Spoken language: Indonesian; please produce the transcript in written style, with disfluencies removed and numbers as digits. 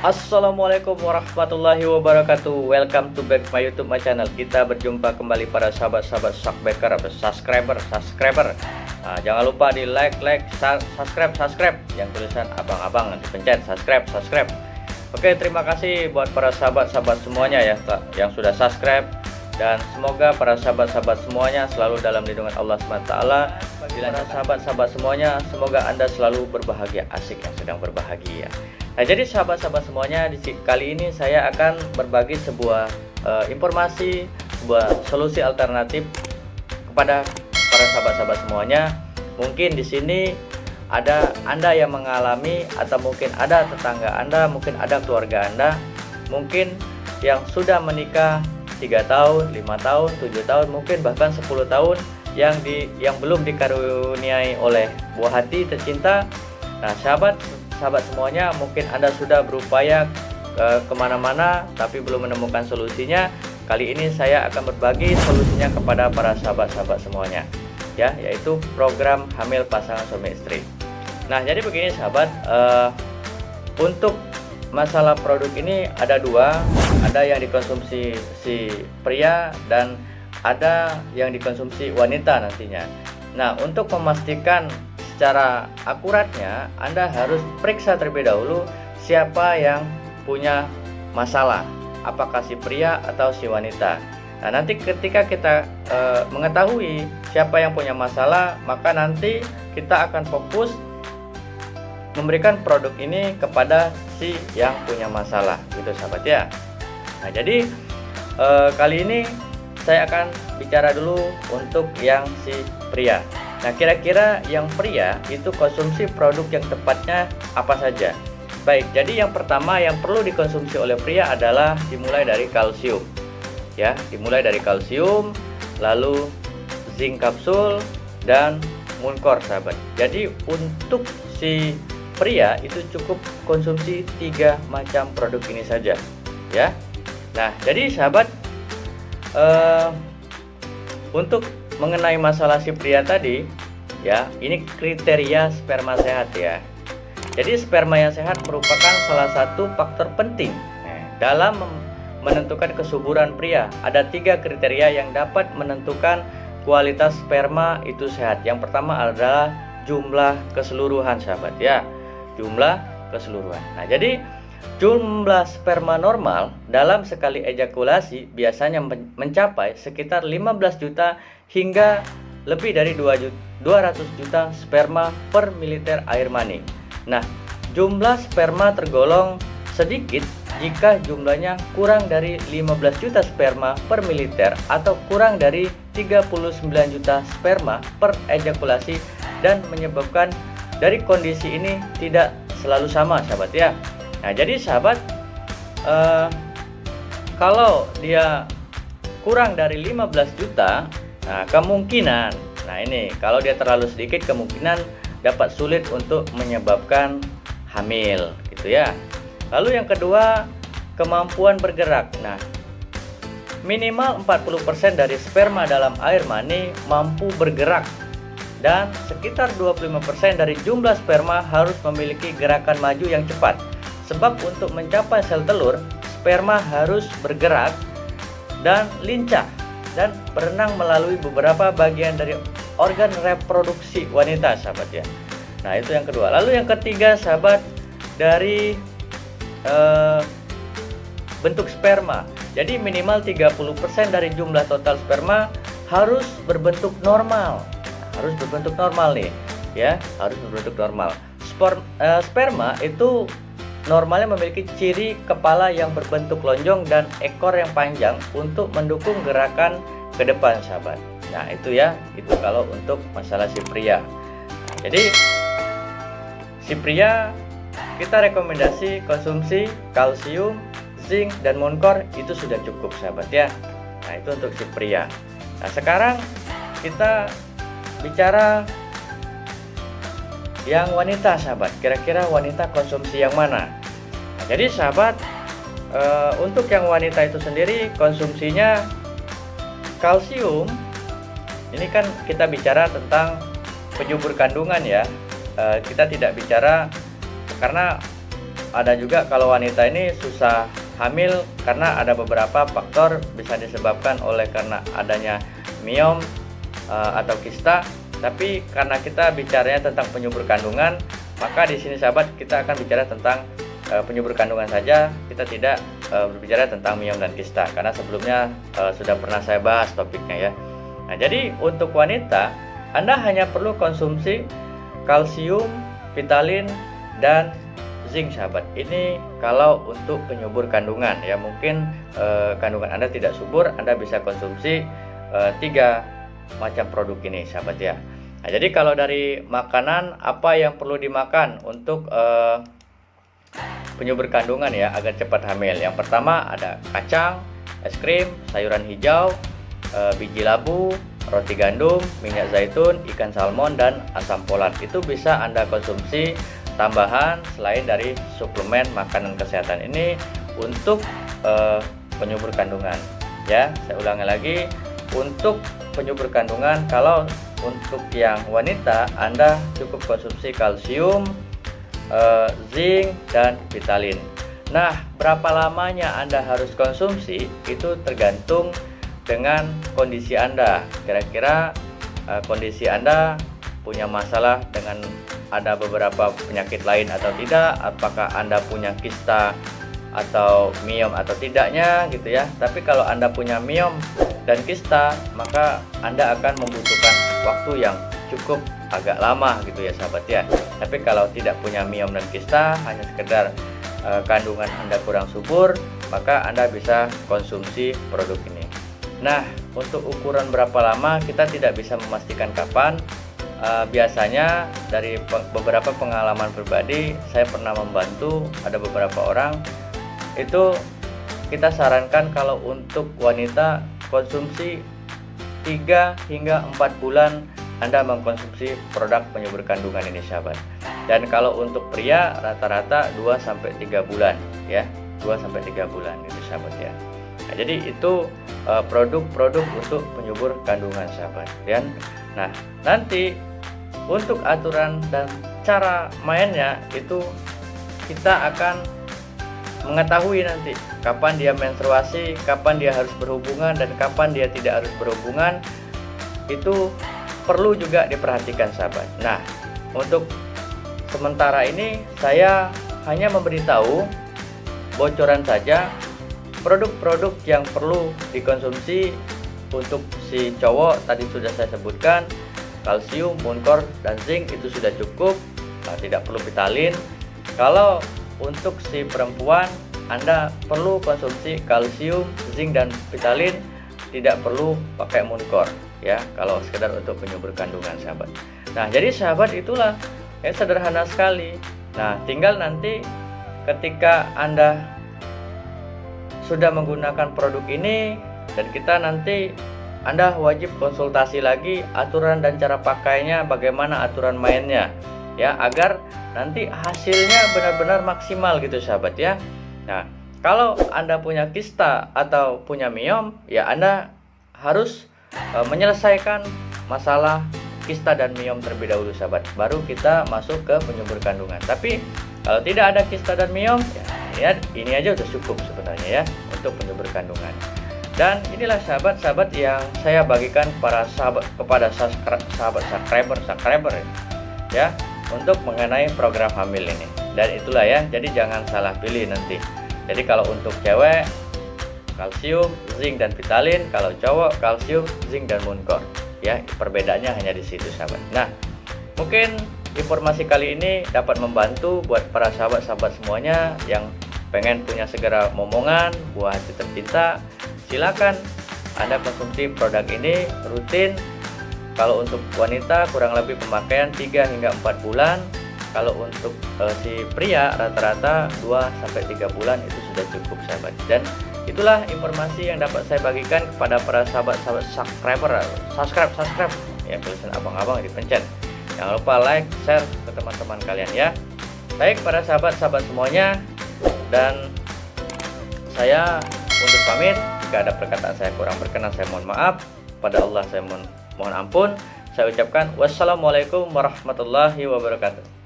Assalamualaikum warahmatullahi wabarakatuh. Welcome to back my YouTube my channel. Kita berjumpa kembali para sahabat-sahabat shockbacker, subscriber. Nah, jangan lupa di like, subscribe. Yang tulisan abang-abang nanti pencet subscribe. Oke, terima kasih buat para sahabat-sahabat semuanya ya yang sudah subscribe. Dan semoga para sahabat-sahabat semuanya selalu dalam lindungan Allah SWT. Bagi para sahabat-sahabat semuanya, semoga Anda selalu berbahagia, asik yang sedang berbahagia. Nah, jadi sahabat-sahabat semuanya, kali ini saya akan berbagi sebuah informasi, sebuah solusi alternatif kepada para sahabat-sahabat semuanya. Mungkin di sini ada Anda yang mengalami, atau mungkin ada tetangga Anda, mungkin ada keluarga Anda, mungkin yang sudah menikah 3 tahun, 5 tahun, 7 tahun, mungkin bahkan 10 tahun yang belum dikaruniai oleh buah hati tercinta. Nah, sahabat semuanya, mungkin Anda sudah berupaya kemana-mana tapi belum menemukan solusinya. Kali ini saya akan berbagi solusinya kepada para sahabat-sahabat semuanya, ya, yaitu program hamil pasangan suami istri. Nah, jadi begini sahabat, untuk masalah produk ini ada dua, ada yang dikonsumsi si pria dan ada yang dikonsumsi wanita nantinya. Nah, untuk memastikan secara akuratnya, Anda harus periksa terlebih dahulu siapa yang punya masalah, apakah si pria atau si wanita. Nah, nanti ketika kita mengetahui siapa yang punya masalah, maka nanti kita akan fokus memberikan produk ini kepada si yang punya masalah, gitu sahabat ya. Nah, jadi kali ini saya akan bicara dulu untuk yang si pria. Nah, kira-kira yang pria itu konsumsi produk yang tepatnya apa saja? Baik, jadi yang pertama yang perlu dikonsumsi oleh pria adalah dimulai dari kalsium. Ya, dimulai dari kalsium, lalu zinc kapsul dan muncor sahabat. Jadi untuk si pria itu cukup konsumsi 3 macam produk ini saja, ya. Nah, jadi sahabat, untuk mengenai masalah si pria tadi, ya, ini kriteria sperma sehat ya. Jadi sperma yang sehat merupakan salah satu faktor penting dalam menentukan kesuburan pria. Ada 3 kriteria yang dapat menentukan kualitas sperma itu sehat. Yang pertama adalah jumlah keseluruhan sahabat ya. Jumlah keseluruhan. Nah, jadi jumlah sperma normal dalam sekali ejakulasi biasanya mencapai sekitar 15 juta hingga lebih dari 200 juta sperma per mililiter air mani. Nah, jumlah sperma tergolong sedikit jika jumlahnya kurang dari 15 juta sperma per mililiter atau kurang dari 39 juta sperma per ejakulasi, dan menyebabkan dari kondisi ini tidak selalu sama sahabat ya. Nah, jadi sahabat, kalau dia kurang dari 15 juta, nah kemungkinan, nah ini kalau dia terlalu sedikit kemungkinan dapat sulit untuk menyebabkan hamil gitu ya. Lalu yang kedua, kemampuan bergerak. Nah, minimal 40% dari sperma dalam air mani mampu bergerak, dan sekitar 25% dari jumlah sperma harus memiliki gerakan maju yang cepat. Sebab untuk mencapai sel telur, sperma harus bergerak dan lincah dan berenang melalui beberapa bagian dari organ reproduksi wanita sahabat ya. Nah, itu yang kedua. Lalu yang ketiga sahabat, dari bentuk sperma. Jadi minimal 30% dari jumlah total sperma harus berbentuk normal. Harus berbentuk normal nih ya, harus berbentuk normal. Sperma itu normalnya memiliki ciri kepala yang berbentuk lonjong dan ekor yang panjang untuk mendukung gerakan ke depan sahabat. Nah, itu ya, itu kalau untuk masalah si pria. Jadi si pria kita rekomendasi konsumsi kalsium, zinc dan muncor, itu sudah cukup sahabat ya. Nah, itu untuk si pria. Nah, sekarang kita bicara yang wanita sahabat. Kira-kira wanita konsumsi yang mana? Nah, jadi sahabat, untuk yang wanita itu sendiri konsumsinya kalsium. Ini kan kita bicara tentang penyubur kandungan ya. Kita tidak bicara, karena ada juga kalau wanita ini susah hamil karena ada beberapa faktor, bisa disebabkan oleh karena adanya miom atau kista. Tapi karena kita bicaranya tentang penyubur kandungan, maka di sini sahabat kita akan bicara tentang penyubur kandungan saja. Kita tidak berbicara tentang miom dan kista karena sebelumnya sudah pernah saya bahas topiknya ya. Nah, jadi untuk wanita Anda hanya perlu konsumsi kalsium, vitalin, dan zinc sahabat. Ini kalau untuk penyubur kandungan ya. Mungkin kandungan Anda tidak subur, Anda bisa konsumsi 3 macam produk ini sahabat ya. Nah, jadi kalau dari makanan apa yang perlu dimakan untuk penyubur kandungan ya agar cepat hamil. Yang pertama ada kacang, es krim, sayuran hijau, biji labu, roti gandum, minyak zaitun, ikan salmon, dan asam folat. Itu bisa Anda konsumsi tambahan selain dari suplemen makanan kesehatan ini untuk penyubur kandungan ya. Saya ulangi lagi, untuk penyubur kandungan, kalau untuk yang wanita Anda cukup konsumsi kalsium, zinc, dan vitalin. Nah, berapa lamanya Anda harus konsumsi itu tergantung dengan kondisi Anda. Kira-kira kondisi Anda punya masalah dengan ada beberapa penyakit lain atau tidak, apakah Anda punya kista atau miom atau tidaknya gitu ya. Tapi kalau Anda punya miom dan kista, maka Anda akan membutuhkan waktu yang cukup agak lama gitu ya sahabat ya. Tapi kalau tidak punya miom dan kista, hanya sekedar kandungan Anda kurang subur, maka Anda bisa konsumsi produk ini. Nah, untuk ukuran berapa lama kita tidak bisa memastikan kapan. Biasanya dari beberapa pengalaman pribadi, saya pernah membantu ada beberapa orang, itu kita sarankan kalau untuk wanita konsumsi 3 hingga 4 bulan Anda mengkonsumsi produk penyubur kandungan ini sahabat. Dan kalau untuk pria rata-rata 2-3 bulan ya, 2-3 bulan itu sahabat ya. Nah, jadi itu produk-produk untuk penyubur kandungan sahabat. Dan nah, nanti untuk aturan dan cara mainnya itu kita akan mengetahui nanti kapan dia menstruasi, kapan dia harus berhubungan, dan kapan dia tidak harus berhubungan. Itu perlu juga diperhatikan sahabat. Nah, untuk sementara ini saya hanya memberitahu bocoran saja produk-produk yang perlu dikonsumsi. Untuk si cowok tadi sudah saya sebutkan, kalsium, muncor, dan zinc itu sudah cukup, tidak perlu vitalin. Kalau untuk si perempuan Anda perlu konsumsi kalsium, zinc, dan vitalin, tidak perlu pakai muncor ya kalau sekedar untuk penyubur kandungan sahabat. Nah, jadi sahabat itulah ya, sederhana sekali. Nah, tinggal nanti ketika Anda sudah menggunakan produk ini, dan kita nanti Anda wajib konsultasi lagi aturan dan cara pakainya, bagaimana aturan mainnya ya, agar nanti hasilnya benar-benar maksimal gitu sahabat ya. Nah, kalau Anda punya kista atau punya miom ya, Anda harus menyelesaikan masalah kista dan miom terlebih dahulu sahabat, baru kita masuk ke penyubur kandungan. Tapi kalau tidak ada kista dan miom ya, ini aja udah cukup sebenarnya ya untuk penyubur kandungan. Dan inilah sahabat-sahabat yang saya bagikan kepada sahabat subscriber ya, untuk mengenai program hamil ini. Dan itulah ya, jadi jangan salah pilih nanti. Jadi kalau untuk cewek kalsium, zinc, dan vitalin, kalau cowok kalsium, zinc, dan muncor ya, perbedaannya hanya di situ sahabat. Nah, mungkin informasi kali ini dapat membantu buat para sahabat-sahabat semuanya yang pengen punya segera momongan, buah hati tercinta. Silakan Anda konsumsi produk ini rutin. Kalau untuk wanita kurang lebih pemakaian 3 hingga 4 bulan. Kalau untuk si pria rata-rata 2-3 bulan itu sudah cukup sahabat. Dan itulah informasi yang dapat saya bagikan kepada para sahabat-sahabat subscribe ya, tulisan abang-abang dipencet. Jangan lupa like, share ke teman-teman kalian ya. Baik para sahabat-sahabat semuanya, dan saya undur pamit. Jika ada perkataan saya kurang berkenan, saya mohon maaf. Pada Allah saya mohon ampun. Saya ucapkan wassalamualaikum warahmatullahi wabarakatuh.